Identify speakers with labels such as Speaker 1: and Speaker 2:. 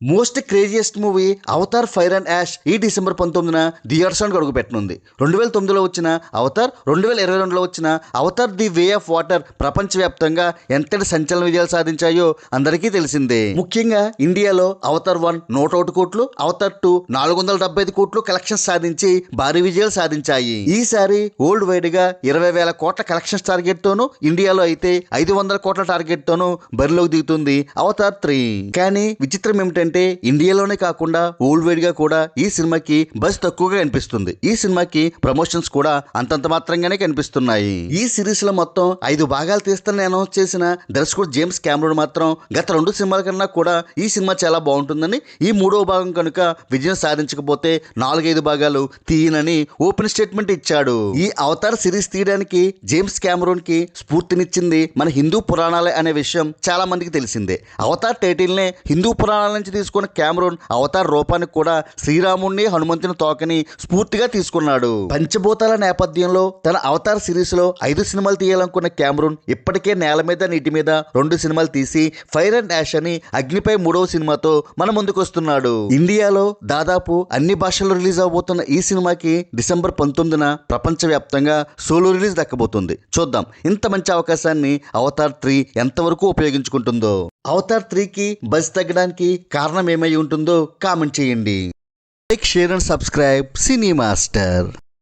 Speaker 1: Most craziest movie Avatar fire and ash ఈ December 19న theatres అడుగు పెట్టనుంది. 2009లో వచ్చిన అవతార్, 2022లో వచ్చిన Avatar the way of water ప్రపంచవ్యాప్తంగా ఎంతటి సంచలన విజయాలు సాధించాయో అందరికీ తెలిసిందే. ముఖ్యంగా ఇండియాలో అవతార్ 1 101 కోట్లు, అవతార్ 2 475 కోట్లు కలెక్షన్స్ సాధించి భారీ విజయాలు సాధించాయి. ఈసారి వరల్డ్ వైడ్ గా 20,000 కోట్ల కలెక్షన్స్ టార్గెట్ తోనూ, ఇండియాలో అయితే 500 కోట్ల టార్గెట్ తోనూ బరిలోకి దిగుతుంది అవతార్ 3. కానీ విచిత్రం ఏమిటంటే ఇండియాలోనే కాకుండా వరల్డ్ వైడ్ గా కూడా ఈ సినిమాకి బజ్ తక్కువగా కనిపిస్తుంది. ఈ సినిమాకి ప్రమోషన్స్ కూడా అంతంత మాత్రంగానే కనిపిస్తున్నాయి. ఈ సిరీస్ లో మొత్తం 5 భాగాలు తీస్తానని అనౌన్స్ చేసిన దర్శకుడు జేమ్స్ కెమెరూన్ మాత్రం గత 2 సినిమాల కన్నా కూడా ఈ సినిమా చాలా బాగుంటుందని, ఈ 3వ భాగం కనుక విజయం సాధించకపోతే 4-5 భాగాలు తీయనని ఓపెన్ స్టేట్మెంట్ ఇచ్చాడు. ఈ అవతార్ సిరీస్ తీయడానికి జేమ్స్ కెమెరూన్ కి స్ఫూర్తినిచ్చింది మన హిందూ పురాణాలే అనే విషయం చాలా మందికి తెలిసిందే. అవతార్ టైటిల్ నే హిందూ పురాణాల నుంచి తీసుకున్న కెమెరూన్ అవతార్ రూపానికి కూడా శ్రీరాముణ్ణి, హనుమంతుని తోకని స్ఫూర్తిగా తీసుకున్నాడు. పంచభూతాల నేపథ్యంలో తన అవతార్ సిరీస్ లో 5 సినిమాలు తీయాలనుకున్న కెమెరూన్ ఇప్పటికే నేల మీద నీటి మీద 2 సినిమాలు తీసి ఫైర్ అండ్ యాష్ అని అగ్నిపై 3వ సినిమాతో మన ముందుకు వస్తున్నాడు. ఇండియాలో దాదాపు అన్ని భాషల్లో రిలీజ్ అవబోతున్న ఈ సినిమాకి డిసెంబర్ 19న ప్రపంచవ్యాప్తంగా సోలో రిలీజ్ దక్కబోతుంది. చూద్దాం ఇంత మంచి అవకాశాన్ని అవతార్ 3 ఎంతవరకు ఉపయోగించుకుంటుందో. అవతార్ 3కి బజ్ తగ్గడానికి కారణం ఏమై ఉంటుందో కామెంట్ చేయండి. Like, share and subscribe cine master.